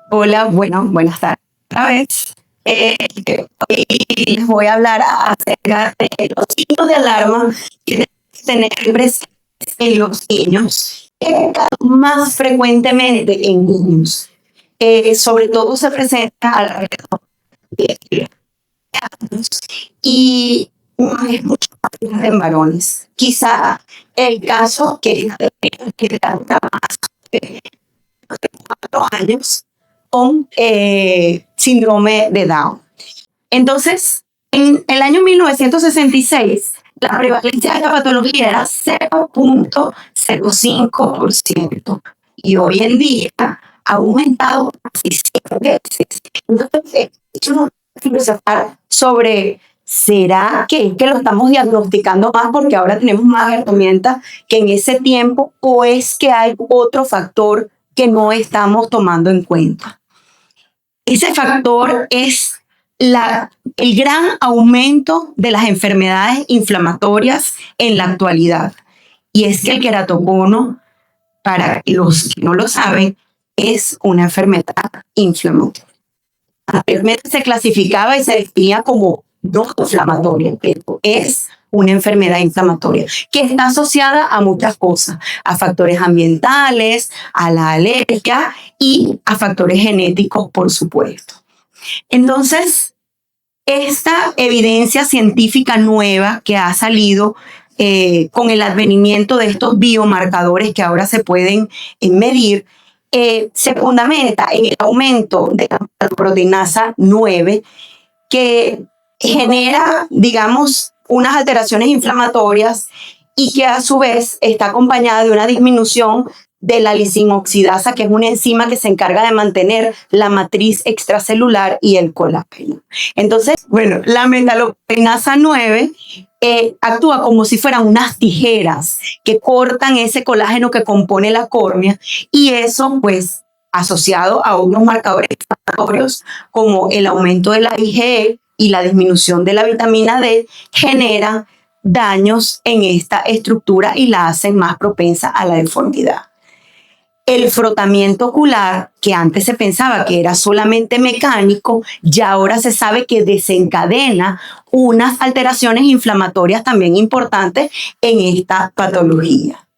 Hola, bueno, buenas tardes otra vez. Eh, Hoy les voy a hablar acerca de los signos de alarma que deben tener presentes en los niños, más frecuentemente en niños. Sobre todo se presenta alrededor de 10 años y es mucho más en varones. Quizá el caso que trata más de 4 años con síndrome de Down. Entonces, en el año 1966, la prevalencia de la patología era 0,05% y hoy en día ha aumentado casi 100 veces. Entonces, yo filosofar sobre ¿será que lo estamos diagnosticando más porque ahora tenemos más herramientas que en ese tiempo o es que hay otro factor que no estamos tomando en cuenta? Ese factor es el gran aumento de las enfermedades inflamatorias en la actualidad. Y es que el queratocono, para los que no lo saben, es una enfermedad inflamatoria. Anteriormente se clasificaba y se definía como no inflamatoria, pero es una enfermedad inflamatoria que está asociada a muchas cosas, a factores ambientales, a la alergia y a factores genéticos, por supuesto. Entonces, esta evidencia científica nueva que ha salido con el advenimiento de estos biomarcadores que ahora se pueden medir, se fundamenta en el aumento de la proteinasa 9 que genera, digamos, unas alteraciones inflamatorias y que a su vez está acompañada de una disminución de la lisinoxidasa, que es una enzima que se encarga de mantener la matriz extracelular y el colágeno. Entonces, bueno, la metalopinasa 9 actúa como si fueran unas tijeras que cortan ese colágeno que compone la córnea y eso, pues, asociado a unos marcadores inflamatorios como el aumento de la IgE y la disminución de la vitamina D, genera daños en esta estructura y la hacen más propensa a la deformidad. El frotamiento ocular, que antes se pensaba que era solamente mecánico, ya ahora se sabe que desencadena unas alteraciones inflamatorias también importantes en esta patología.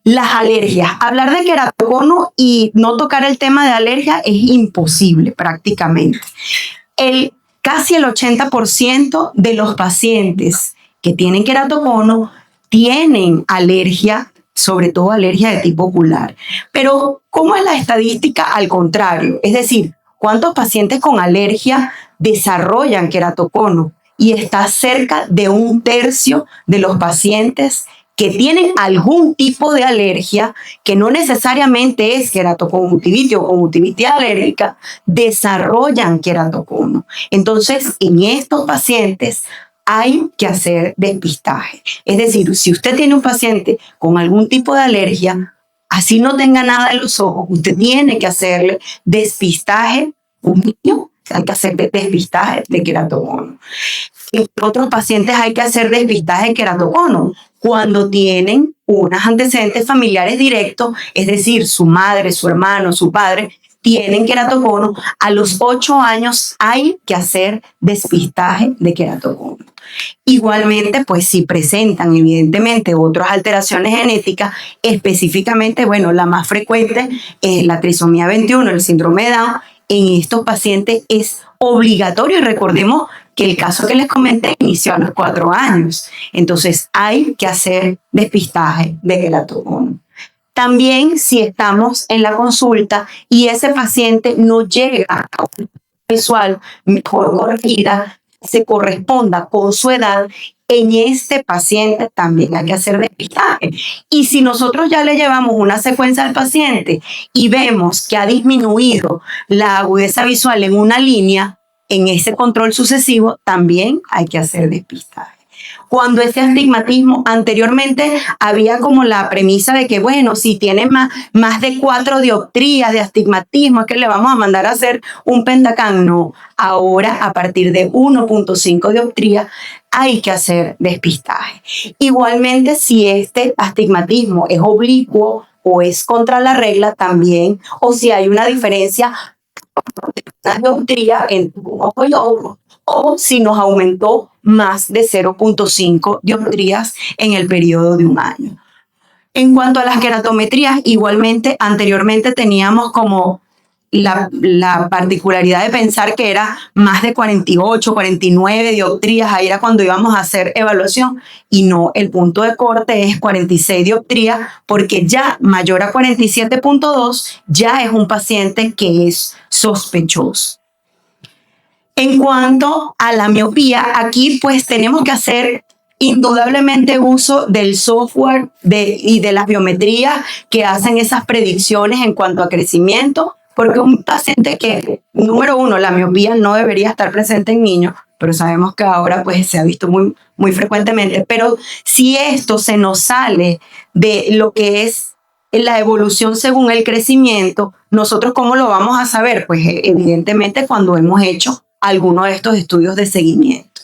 Las alergias. Hablar de queratocono y no tocar el tema de alergia es imposible prácticamente. Casi el 80% de los pacientes que tienen queratocono tienen alergia, sobre todo alergia de tipo ocular. Pero, ¿cómo es la estadística al contrario? Es decir, ¿cuántos pacientes con alergia desarrollan queratocono? Y está cerca de 1/3 de los pacientes que tienen algún tipo de alergia, que no necesariamente es queratoconjuntivitis o conjuntivitis alérgica, desarrollan queratocono. Entonces, en estos pacientes hay que hacer despistaje. Es decir, si usted tiene un paciente con algún tipo de alergia, así no tenga nada en los ojos, usted tiene que hacerle despistaje, hay que hacer despistaje de queratocono. En otros pacientes hay que hacer despistaje de queratocono cuando tienen unos antecedentes familiares directos, es decir, su madre, su hermano, su padre, tienen queratocono. A los 8 años hay que hacer despistaje de queratocono. Igualmente, pues si presentan evidentemente otras alteraciones genéticas, específicamente, bueno, la más frecuente es la trisomía 21, el síndrome de Down. En estos pacientes es obligatorio y recordemos que el caso que les comenté inició a los 4 años. Entonces hay que hacer despistaje de queratocono. También si estamos en la consulta y ese paciente no llega a una visual mejor corregida, se corresponda con su edad, en este paciente también hay que hacer despistaje. Y si nosotros ya le llevamos una secuencia al paciente y vemos que ha disminuido la agudeza visual en una línea, en ese control sucesivo también hay que hacer despistaje. Cuando ese astigmatismo, anteriormente había como la premisa de que, bueno, si tiene más de 4 dioptrías de astigmatismo, es que le vamos a mandar a hacer un Pentacam. No, ahora a partir de 1,5 dioptrías hay que hacer despistaje. Igualmente, si este astigmatismo es oblicuo o es contra la regla también, o si hay una diferencia una dioptría en un ojo y otro, o si nos aumentó más de 0,5 dioptrías en el periodo de un año. En cuanto a las queratometrías, igualmente anteriormente teníamos como la particularidad de pensar que era más de 48, 49 dioptrías, ahí era cuando íbamos a hacer evaluación, y no, el punto de corte es 46 dioptrías, porque ya mayor a 47,2 ya es un paciente que es sospechoso. En cuanto a la miopía, aquí pues tenemos que hacer indudablemente uso del software y de las biometrías que hacen esas predicciones en cuanto a crecimiento, porque un paciente que, número uno, la miopía no debería estar presente en niños, pero sabemos que ahora pues se ha visto muy frecuentemente, pero si esto se nos sale de lo que es la evolución según el crecimiento, nosotros ¿cómo lo vamos a saber? Pues evidentemente cuando hemos hecho alguno de estos estudios de seguimiento.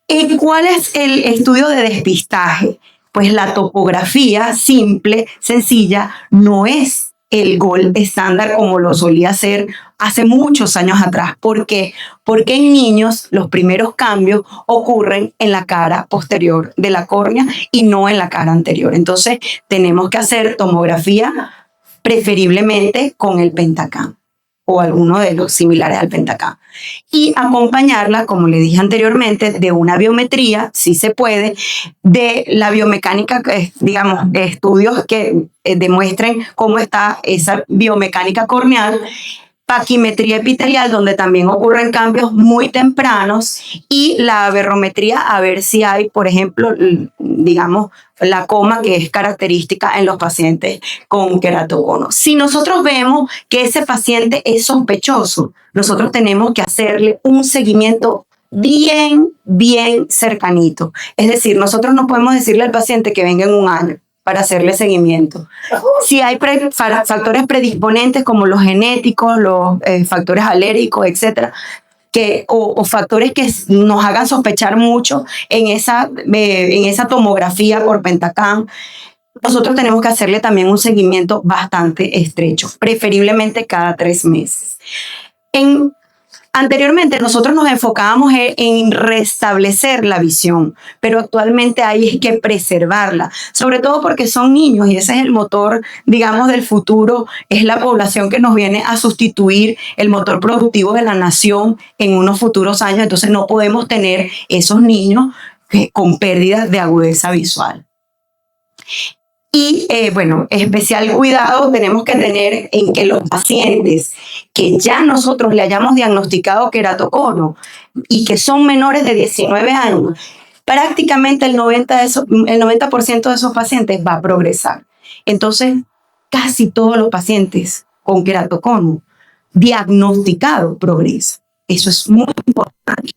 ¿Y cuál es el estudio de despistaje? Pues la topografía simple, sencilla, no es el gold estándar como lo solía ser hace muchos años atrás. ¿Por qué? Porque en niños los primeros cambios ocurren en la cara posterior de la córnea y no en la cara anterior. Entonces tenemos que hacer tomografía preferiblemente con el Pentacam o alguno de los similares al Pentacam. Y acompañarla, como le dije anteriormente, de una biometría, si se puede, de la biomecánica, digamos, de estudios que demuestren cómo está esa biomecánica corneal, paquimetría epitelial, donde también ocurren cambios muy tempranos, y la aberrometría, a ver si hay, por ejemplo, digamos, la coma que es característica en los pacientes con queratocono. Si nosotros vemos que ese paciente es sospechoso, nosotros tenemos que hacerle un seguimiento bien cercanito. Es decir, nosotros no podemos decirle al paciente que venga en un año para hacerle seguimiento. Si hay factores predisponentes como los genéticos, los factores alérgicos, etcétera, o factores que nos hagan sospechar mucho en esa tomografía por Pentacam, nosotros tenemos que hacerle también un seguimiento bastante estrecho, preferiblemente cada 3 meses. Anteriormente nosotros nos enfocábamos en restablecer la visión, pero actualmente hay que preservarla, sobre todo porque son niños y ese es el motor, digamos, del futuro, es la población que nos viene a sustituir el motor productivo de la nación en unos futuros años, entonces no podemos tener esos niños con pérdidas de agudeza visual. Y bueno, especial cuidado tenemos que tener en que los pacientes que ya nosotros le hayamos diagnosticado queratocono y que son menores de 19 años, prácticamente el 90% de esos pacientes va a progresar. Entonces, casi todos los pacientes con queratocono diagnosticados progresan. Eso es muy importante.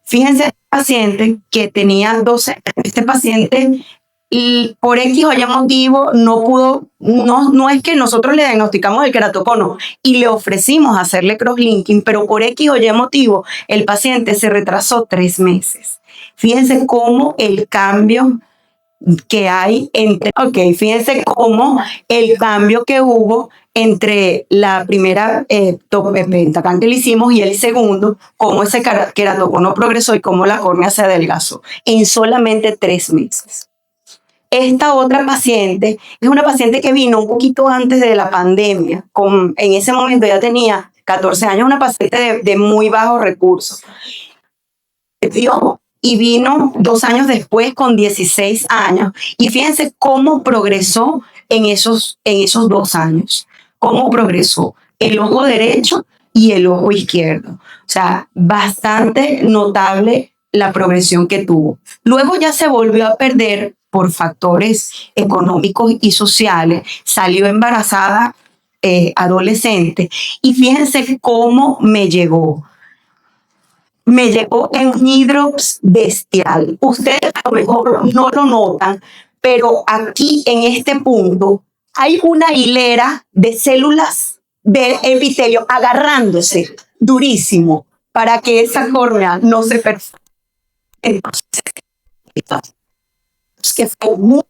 Fíjense, paciente que tenía 12 años, este paciente y por X o Y motivo no pudo, no es que nosotros le diagnosticamos el queratocono y le ofrecimos hacerle crosslinking, pero por X o Y motivo el paciente se retrasó 3 meses. Fíjense cómo el cambio que hay fíjense cómo el cambio que hubo entre la primera Pentacam que le hicimos y el segundo, cómo ese queratocono progresó y cómo la córnea se adelgazó en solamente 3 meses. Esta otra paciente es una paciente que vino un poquito antes de la pandemia, en ese momento ya tenía 14 años, una paciente de muy bajos recursos. Y vino 2 años después con 16 años. Y fíjense cómo progresó en esos 2 años. Cómo progresó el ojo derecho y el ojo izquierdo. O sea, bastante notable la progresión que tuvo. Luego ya se volvió a perder por factores económicos y sociales. Salió embarazada adolescente. Y fíjense cómo me llegó en un hidrops bestial. Ustedes a lo mejor no lo notan, pero aquí en este punto hay una hilera de células de epitelio agarrándose durísimo para que esa córnea no se perfore. Entonces, que fue muy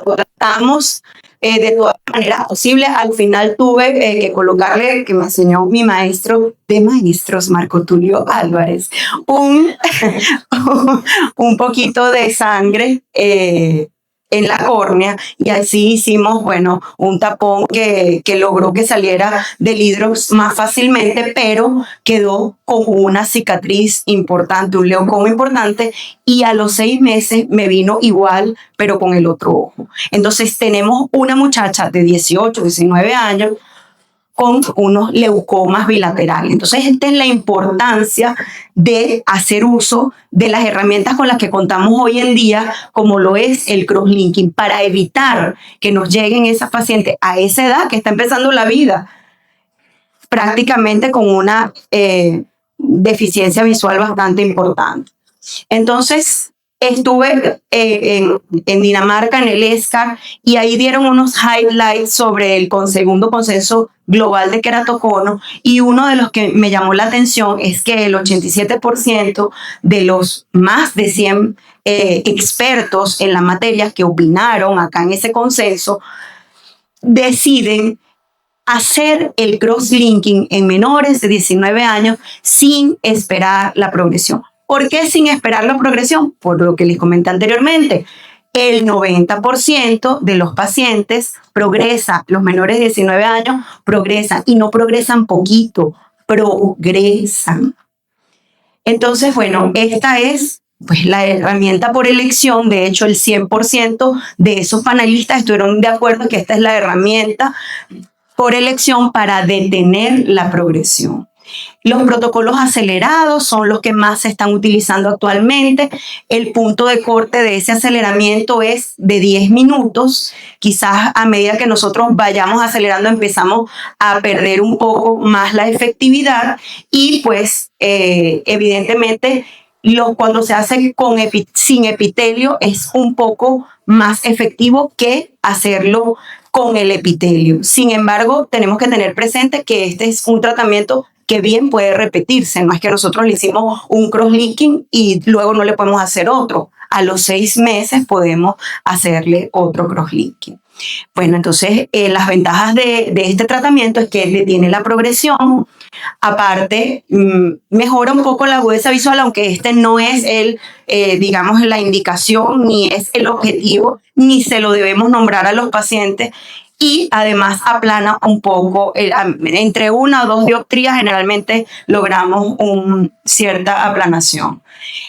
tratamos de todas maneras posibles. Al final tuve que colocarle, que me enseñó mi maestro de maestros, Marco Tulio Álvarez, un, un poquito de sangre en la córnea, y así hicimos, bueno, un tapón que logró que saliera del hidro más fácilmente, pero quedó con una cicatriz importante, un leucoma importante, y a los 6 meses me vino igual, pero con el otro ojo. Entonces tenemos una muchacha de 18, 19 años con unos leucomas bilaterales. Entonces, esta es la importancia de hacer uso de las herramientas con las que contamos hoy en día, como lo es el crosslinking, para evitar que nos lleguen esas pacientes a esa edad que está empezando la vida, prácticamente con una deficiencia visual bastante importante. Entonces, estuve en Dinamarca, en el ESCAR, y ahí dieron unos highlights sobre el segundo consenso global de queratocono, y uno de los que me llamó la atención es que el 87% de los más de 100 expertos en la materia que opinaron acá en ese consenso deciden hacer el crosslinking en menores de 19 años sin esperar la progresión. ¿Por qué sin esperar la progresión? Por lo que les comenté anteriormente. El 90% de los pacientes progresa, los menores de 19 años progresan, y no progresan poquito, progresan. Entonces, bueno, esta es pues la herramienta por elección. De hecho, el 100% de esos panelistas estuvieron de acuerdo que esta es la herramienta por elección para detener la progresión. Los protocolos acelerados son los que más se están utilizando actualmente. El punto de corte de ese aceleramiento es de 10 minutos. Quizás a medida que nosotros vayamos acelerando empezamos a perder un poco más la efectividad, y pues evidentemente cuando se hace sin epitelio es un poco más efectivo que hacerlo con el epitelio. Sin embargo, tenemos que tener presente que este es un tratamiento que bien puede repetirse. No es que nosotros le hicimos un crosslinking y luego no le podemos hacer otro. A los 6 meses podemos hacerle otro crosslinking. Bueno, entonces las ventajas de este tratamiento es que detiene la progresión. Aparte, mejora un poco la agudeza visual, aunque este no es digamos, la indicación, ni es el objetivo, ni se lo debemos nombrar a los pacientes. Y además aplana un poco, entre 1 o 2 dioptrías generalmente logramos cierta aplanación.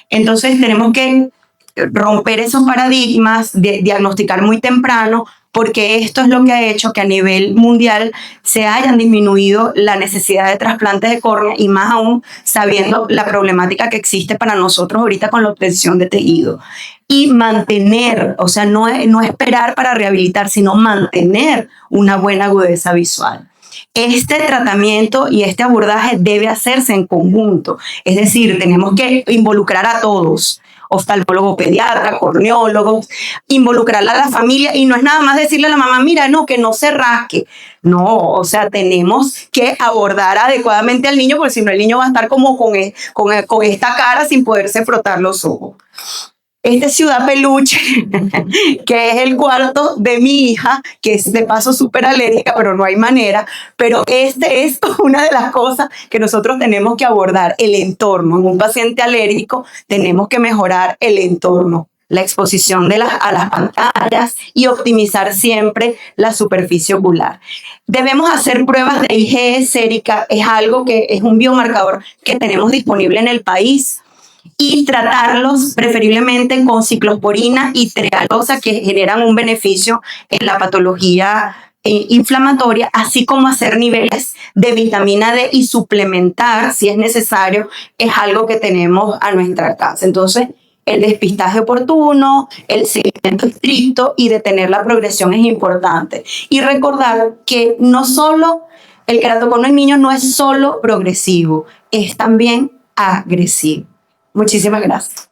Entonces tenemos que romper esos paradigmas, diagnosticar muy temprano, porque esto es lo que ha hecho que a nivel mundial se hayan disminuido la necesidad de trasplantes de córnea, y más aún sabiendo la problemática que existe para nosotros ahorita con la obtención de tejido. Y mantener, o sea, no esperar para rehabilitar, sino mantener una buena agudeza visual. Este tratamiento y este abordaje debe hacerse en conjunto, es decir, tenemos que involucrar a todos, oftalmólogo, pediatra, corneólogo, involucrar a la familia, y no es nada más decirle a la mamá, mira, no, que no se rasque. No, o sea, tenemos que abordar adecuadamente al niño, porque si no el niño va a estar como con esta cara sin poderse frotar los ojos. Esta es Ciudad Peluche, que es el cuarto de mi hija, que es de paso súper alérgica, pero no hay manera. Pero este es una de las cosas que nosotros tenemos que abordar, el entorno. En un paciente alérgico tenemos que mejorar el entorno, la exposición a las pantallas, y optimizar siempre la superficie ocular. Debemos hacer pruebas de IgE sérica, es algo que es un biomarcador que tenemos disponible en el país, y tratarlos preferiblemente con ciclosporina y trealosa, que generan un beneficio en la patología inflamatoria, así como hacer niveles de vitamina D y suplementar, si es necesario, es algo que tenemos a nuestra casa. Entonces, el despistaje oportuno, el seguimiento estricto y detener la progresión es importante. Y recordar que no solo el queratocono en niños no es solo progresivo, es también agresivo. Muchísimas gracias.